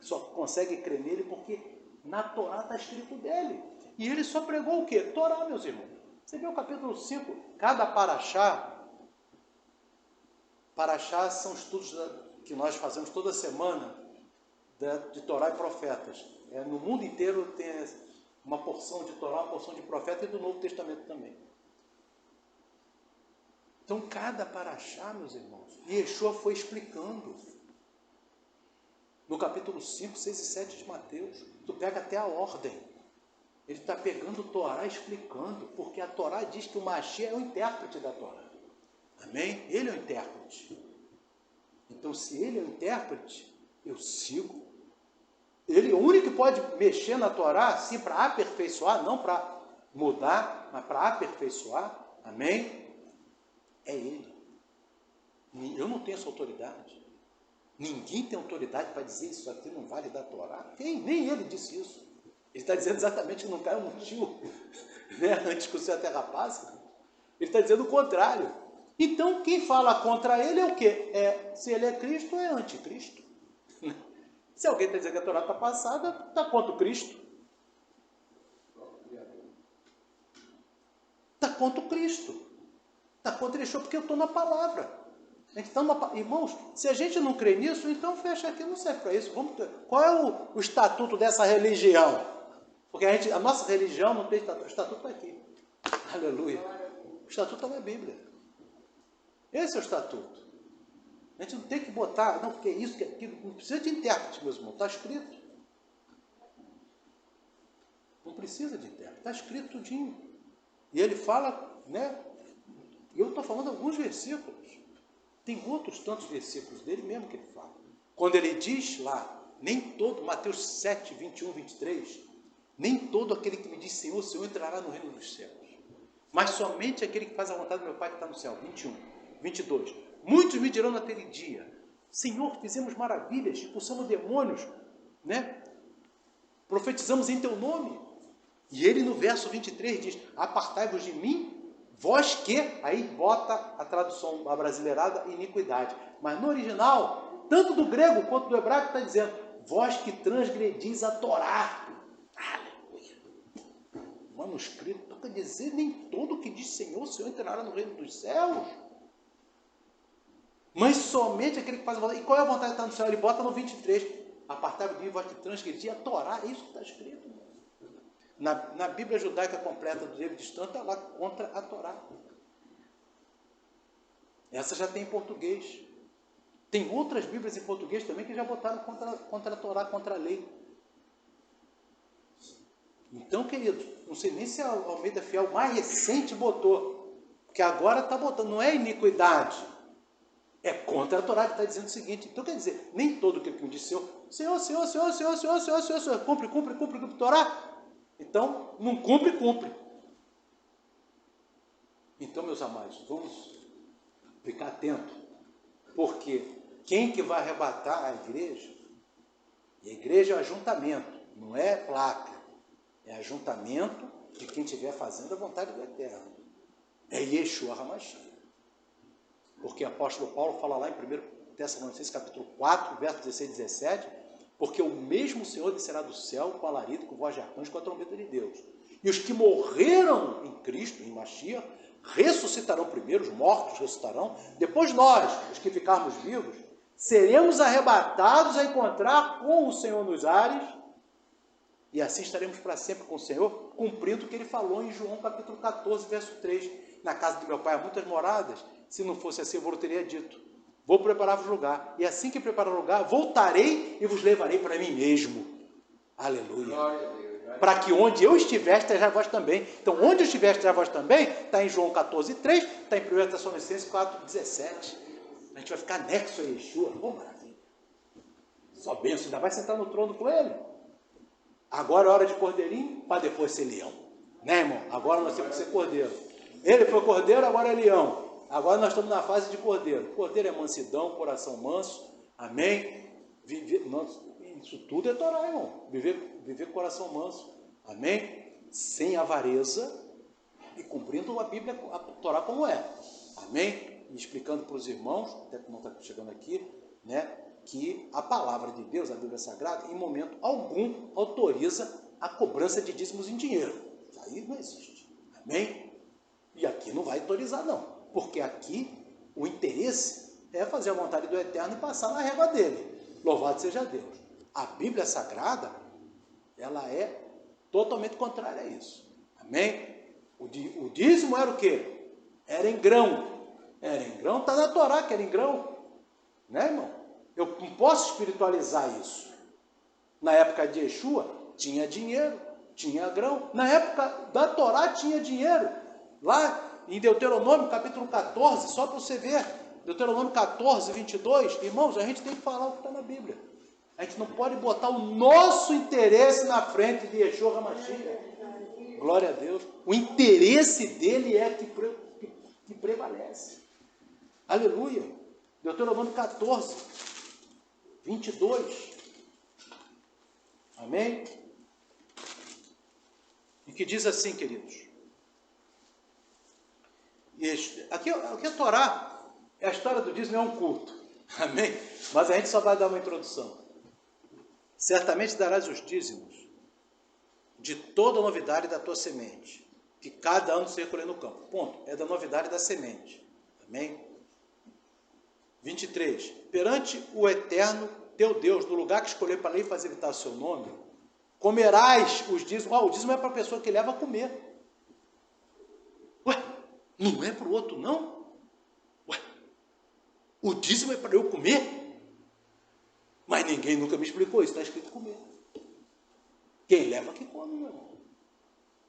Só consegue crer nele porque na Torá está escrito dele. E ele só pregou o quê? Torá, meus irmãos. Você vê o capítulo 5, cada paraxá são estudos que nós fazemos toda semana de Torá e profetas. No mundo inteiro tem uma porção de Torá, uma porção de profeta e do Novo Testamento também. Então, cada paraxá, meus irmãos, Yeshua foi explicando. No capítulo 5, 6 e 7 de Mateus, tu pega até a ordem. Ele está pegando o Torá e explicando, porque a Torá diz que o Mashiach é o intérprete da Torá. Amém? Ele é o intérprete. Então, se ele é o intérprete, eu sigo. Ele é o único que pode mexer na Torá, sim, para aperfeiçoar, não para mudar, mas para aperfeiçoar. Amém? É ele. Eu não tenho essa autoridade. Ninguém tem autoridade para dizer isso aqui não vale da Torá. Nem ele disse isso. Ele está dizendo exatamente que não caiu no tio, né, antes que o céu e a terra passe. Ele está dizendo o contrário. Então, quem fala contra ele é o quê? Se ele é Cristo, é anticristo. Se alguém está dizendo que a Torá está passada, está contra o Cristo. Está contra o Cristo. Está contra Yeshua, porque eu estou na palavra. Irmãos, se a gente não crê nisso, então fecha aqui, não serve para isso. Qual é o estatuto dessa religião? Porque a nossa religião não tem estatuto. O estatuto está aqui. Aleluia. O estatuto está na Bíblia. Esse é o estatuto. A gente não tem que botar, não, porque isso, que aquilo, não precisa de intérprete, meus irmãos, está escrito. Não precisa de intérprete, está escrito tudinho. E ele fala, né? Eu estou falando alguns versículos. Tem outros tantos versículos dele mesmo que ele fala. Quando ele diz lá, nem todo, Mateus 7, 21, 23, Nem todo aquele que me diz Senhor, Senhor entrará no reino dos céus, mas somente aquele que faz a vontade do meu Pai que está no céu. 21, 22. Muitos me dirão naquele dia, Senhor, fizemos maravilhas, expulsamos demônios, né? Profetizamos em teu nome. E ele no verso 23 diz, apartai-vos de mim, vós que, aí bota a tradução abrasileirada, iniquidade. Mas no original, tanto do grego quanto do hebraico está dizendo, vós que transgredis a Torá. Aleluia. O manuscrito toca dizer, nem todo que diz Senhor, Senhor entrará no reino dos céus. Mas somente aquele que faz a vontade. E qual é a vontade que está no céu? Ele bota no 23. Apartai-vos de mim, vós que transgredis a Torá. É isso que está escrito. Na Bíblia judaica completa do David Stone, está lá contra a Torá. Essa já tem em português. Tem outras Bíblias em português também que já botaram contra a Torá, contra a lei. Então, queridos, não sei nem se a Almeida Fiel mais recente botou, porque agora está botando, não é iniquidade, é contra a Torá, que está dizendo o seguinte. Então, quer dizer, nem todo que me disse Senhor, cumpre a Torá. Então, não cumpre. Então, meus amados, vamos ficar atentos, porque quem que vai arrebatar a igreja? E a igreja é ajuntamento, não é placa, é ajuntamento de quem estiver fazendo a vontade do Eterno. É Yeshua HaMashiach. Porque o apóstolo Paulo fala lá em 1 Tessalonicenses capítulo 4, verso 16 e 17, porque o mesmo Senhor descerá do céu com alarido, com voz de arcanjo, com a trombeta de Deus. E os que morreram em Cristo, em Mashiach, ressuscitarão primeiro, os mortos ressuscitarão, depois nós, os que ficarmos vivos, seremos arrebatados a encontrar com o Senhor nos ares, e assim estaremos para sempre com o Senhor, cumprindo o que ele falou em João capítulo 14, verso 3, na casa do meu Pai há muitas moradas, se não fosse assim eu teria dito, vou preparar-vos lugar, e assim que preparar o lugar, voltarei e vos levarei para mim mesmo. Aleluia. Para que onde eu estiver, esteja vós também. Então, onde eu estiver, esteja vós também, está em João 14, 3, está em 1 Tessalonicenses 4, 17. A gente vai ficar anexo a Yeshua. Oh, maravilha. Só benção, ainda vai sentar no trono com ele. Agora é hora de cordeirinho, para depois ser leão. Né, irmão? Agora nós temos que ser cordeiro. Ele foi cordeiro, agora é leão. Agora nós estamos na fase de cordeiro. Cordeiro é mansidão, coração manso. Amém? Isso tudo é Torá, irmão. Viver com coração manso. Amém? Sem avareza e cumprindo a Bíblia, a Torá como é. Amém? E explicando para os irmãos, até que não está chegando aqui, né? Que a palavra de Deus, a Bíblia Sagrada, em momento algum autoriza a cobrança de dízimos em dinheiro. Isso aí não existe. Amém? E aqui não vai autorizar, não. Porque aqui o interesse é fazer a vontade do Eterno e passar na régua dele. Louvado seja Deus. A Bíblia Sagrada, ela é totalmente contrária a isso. Amém? O dízimo era o quê? Era em grão. Era em grão, está na Torá que era em grão. Né, irmão? Eu não posso espiritualizar isso. Na época de Yeshua, tinha dinheiro, tinha grão. Na época da Torá, tinha dinheiro. Lá em Deuteronômio, capítulo 14, só para você ver, Deuteronômio 14, 22, irmãos, a gente tem que falar o que está na Bíblia. A gente não pode botar o nosso interesse na frente de Yeshua HaMashiach. Glória a Deus. O interesse dele é que prevalece. Aleluia. Deuteronômio 14, 22. Amém? E que diz assim, queridos. Aqui a Torá, a história do dízimo é um culto. Amém? Mas a gente só vai dar uma introdução. Certamente darás os dízimos de toda a novidade da tua semente, que cada ano se recolher no campo. Ponto. É da novidade da semente. Amém? 23. Perante o Eterno, teu Deus, no lugar que escolher para lhe fazer evitar o seu nome, comerás os dízimos. O dízimo é para a pessoa que leva a comer. Ué, não é para o outro, não? Ué, o dízimo é para eu comer? Mas ninguém nunca me explicou isso, está escrito comer. Quem leva que come, meu irmão.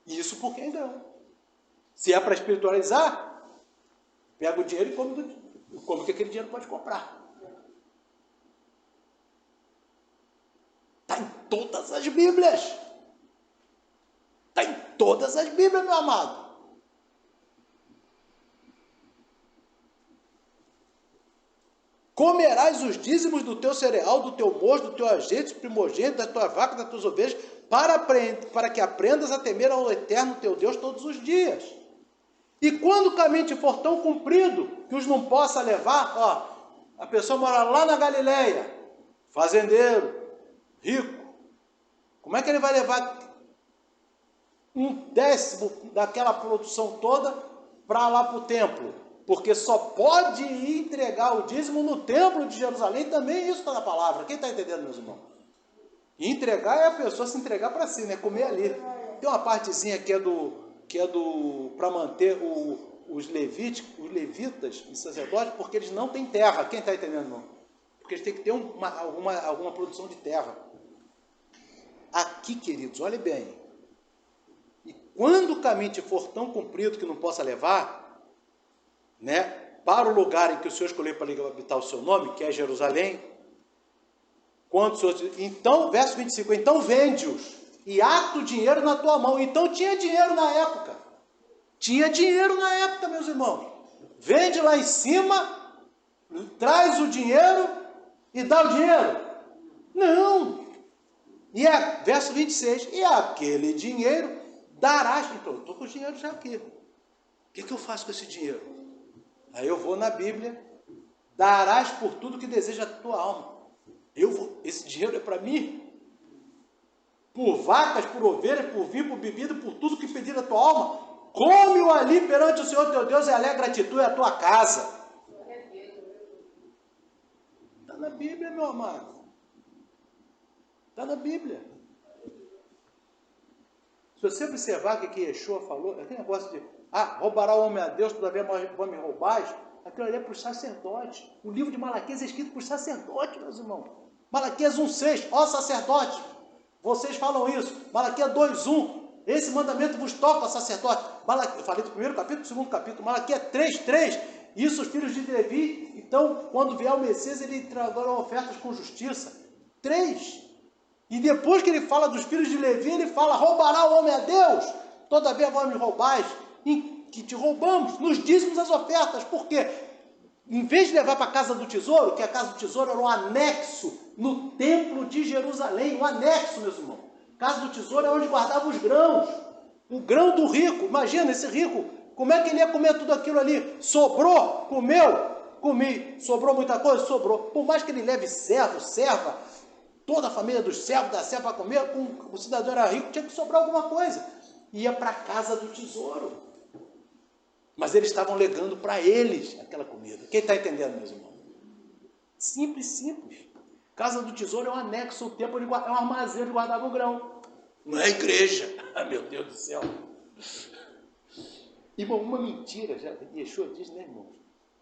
Isso porque é grão. Se é para espiritualizar, pega o dinheiro e come o que aquele dinheiro pode comprar. Está em todas as Bíblias. todas as Bíblias, meu amado. Comerás os dízimos do teu cereal, do teu mosto, do teu azeite, primogênito, das tuas vacas, das tuas ovelhas, para que aprendas a temer ao Eterno teu Deus todos os dias. E quando o caminho te for tão comprido, que os não possa levar, a pessoa mora lá na Galileia, fazendeiro, rico, como é que ele vai levar 1/10 daquela produção toda para lá para o templo? Porque só pode entregar o dízimo no templo de Jerusalém, também isso está na palavra. Quem está entendendo, meus irmãos? E entregar é a pessoa se entregar para si, né? Comer ali. Tem uma partezinha que é para manter os levitas e sacerdotes, porque eles não têm terra. Quem está entendendo, irmão? Porque eles têm que ter alguma produção de terra. Aqui, queridos, olhem bem. E quando o caminho te for tão comprido que não possa levar, né, para o lugar em que o Senhor escolheu para habitar o seu nome, que é Jerusalém, quando o Senhor, então, verso 25, então vende-os e ata o dinheiro na tua mão. Então tinha dinheiro na época. Tinha dinheiro na época, meus irmãos. Vende lá em cima, traz o dinheiro e dá o dinheiro. Não. Verso 26, e aquele dinheiro darás. Então, eu estou com o dinheiro já aqui. O que eu faço com esse dinheiro? Aí eu vou na Bíblia, darás por tudo que deseja a tua alma. Esse dinheiro é para mim? Por vacas, por ovelhas, por vinho, por bebida, por tudo que pedir a tua alma. Come-o ali perante o Senhor teu Deus e alegra a ti e a tua casa. Está na Bíblia, meu amado. Está na Bíblia. Se você observar o que Yeshua falou, aquele negócio de roubará o homem a Deus, todavia me roubais, aquilo ali é para os sacerdotes. O livro de Malaquias é escrito para os sacerdotes, meus irmãos. Malaquias 1,6, ó sacerdote, vocês falam isso. Malaquias 2,1, esse mandamento vos toca, ó sacerdote. Eu falei do primeiro capítulo, do segundo capítulo. Malaquias 3,3, isso os filhos de Levi, então, quando vier o Messias, ele trarão ofertas com justiça. 3. E depois que ele fala dos filhos de Levi, ele fala, roubará o homem a Deus, todavia vós me roubais. Em que te roubamos, nos dízimos as ofertas. Por quê? Em vez de levar para a casa do tesouro, que a casa do tesouro era um anexo no templo de Jerusalém, um anexo, meus irmãos. A casa do tesouro é onde guardava os grãos, o grão do rico. Imagina esse rico, como é que ele ia comer tudo aquilo ali? Sobrou, comeu, comi. Sobrou muita coisa? Sobrou. Por mais que ele leve servo, serva, toda a família dos servos, da serva para comer, o cidadão era rico, tinha que sobrar alguma coisa. Ia para a casa do tesouro. Mas eles estavam legando para eles aquela comida. Quem está entendendo, meus irmãos? Simples, simples. Casa do tesouro é um anexo, um templo, é um armazém onde guardava o grão. Não é igreja. Meu Deus do céu. Irmão, uma mentira, já Yeshua diz, né, irmãos?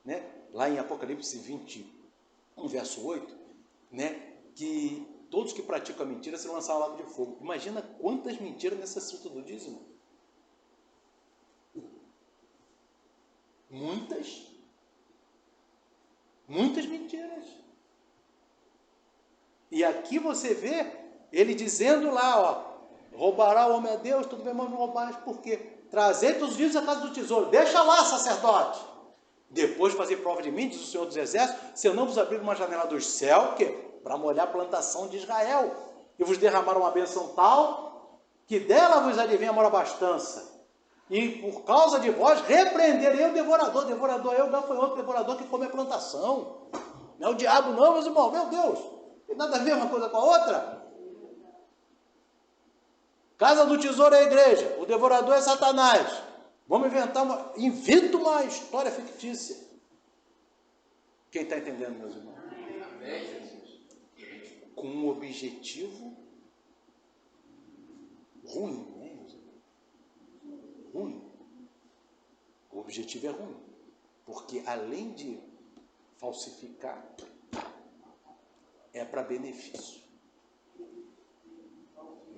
Né? Lá em Apocalipse 21, verso 8, né, que todos que praticam a mentira serão lançados ao lago de fogo. Imagina quantas mentiras nesse assunto do dízimo. Muitas mentiras. E aqui você vê ele dizendo lá, roubará o homem a Deus, tudo bem, mas não roubarás. Por quê? Trazer os vivos à casa do tesouro. Deixa lá, sacerdote. Depois fazer prova de mim, diz o Senhor dos Exércitos, se eu não vos abrir uma janela dos céus, que para molhar a plantação de Israel, e vos derramar uma bênção tal, que dela vos advinha a maior abastança. E por causa de vós, repreenderei o devorador. Devorador é o gafanhoto devorador que come a plantação. Não é o diabo não, meus irmãos. Meu Deus, tem nada a ver uma coisa com a outra. Casa do tesouro é a igreja. O devorador é Satanás. Vamos inventa uma história fictícia. Quem está entendendo, meus irmãos? Com um objetivo ruim. Ruim. O objetivo é ruim, porque além de falsificar, é para benefício.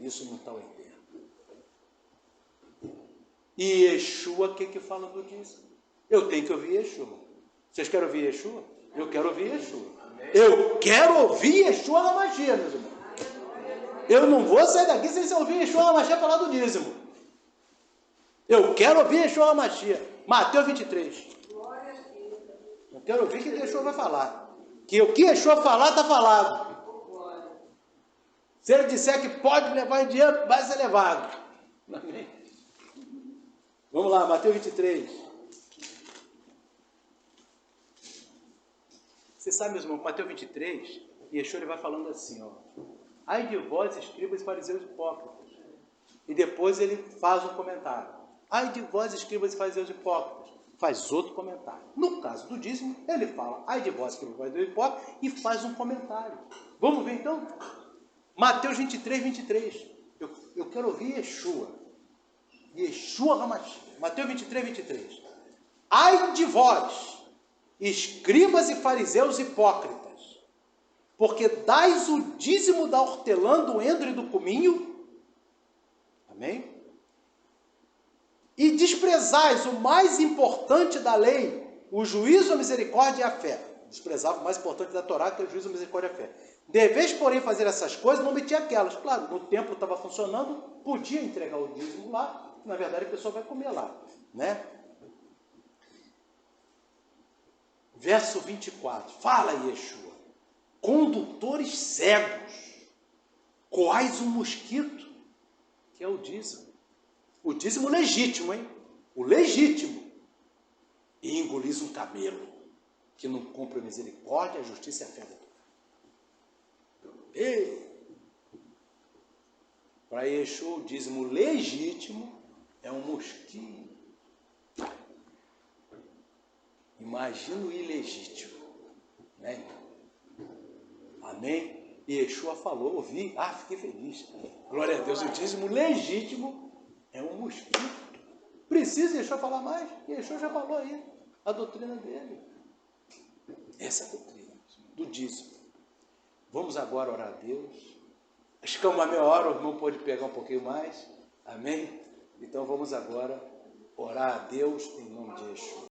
Isso não está entendendo. E Yeshua, o que fala do dízimo? Eu tenho que ouvir Yeshua. Vocês querem ouvir Yeshua? Eu quero ouvir Yeshua. Eu quero ouvir Yeshua na magia, meus irmãos. Eu não vou sair daqui sem ouvir Yeshua na magia falar do dízimo. Eu quero ouvir Yeshua HaMashiach. Mateus 23. Eu quero ouvir o que Yeshua vai falar. Que o que Yeshua falar, está falado. Se ele disser que pode levar em diante, vai ser levado. Amém? Vamos lá, Mateus 23. Você sabe, meus irmãos, Mateus 23, Yeshua ele vai falando assim, ó. Ai de vós, escribas e fariseus hipócritas. E depois ele faz um comentário. Ai de vós, escribas e fariseus hipócritas. Faz outro comentário. No caso do dízimo, ele fala, ai de vós, escribas e fariseus hipócritas, e faz um comentário. Vamos ver então? Mateus 23, 23. Eu quero ouvir Yeshua. Yeshua HaMashiach. Mateus 23, 23. Ai de vós, escribas e fariseus hipócritas, porque dais o dízimo da hortelã, do endro e do cominho. Amém? E desprezais o mais importante da lei, o juízo, a misericórdia e a fé. Desprezava o mais importante da Torá, que é o juízo, a misericórdia e a fé. Deveis, porém, fazer essas coisas, não metia aquelas. Claro, no templo estava funcionando, podia entregar o dízimo lá, na verdade a pessoa vai comer lá, né? Verso 24, fala Yeshua, condutores cegos, coais um mosquito, que é o dízimo legítimo, hein? O legítimo, e engolis um camelo, que não cumpre a misericórdia, a justiça e a fé. Para Yeshua, o dízimo legítimo é um mosquito. Imagina o ilegítimo, né? Amém? E Yeshua falou, ouvi, fiquei feliz. Glória a Deus, o dízimo legítimo é um mosquito. Precisa Yeshua falar mais? Yeshua já falou aí a doutrina dele. Essa é a doutrina do dízimo. Vamos agora orar a Deus. Acho que é uma meia hora, o irmão pode pegar um pouquinho mais. Amém? Então vamos agora orar a Deus em nome de Yeshua.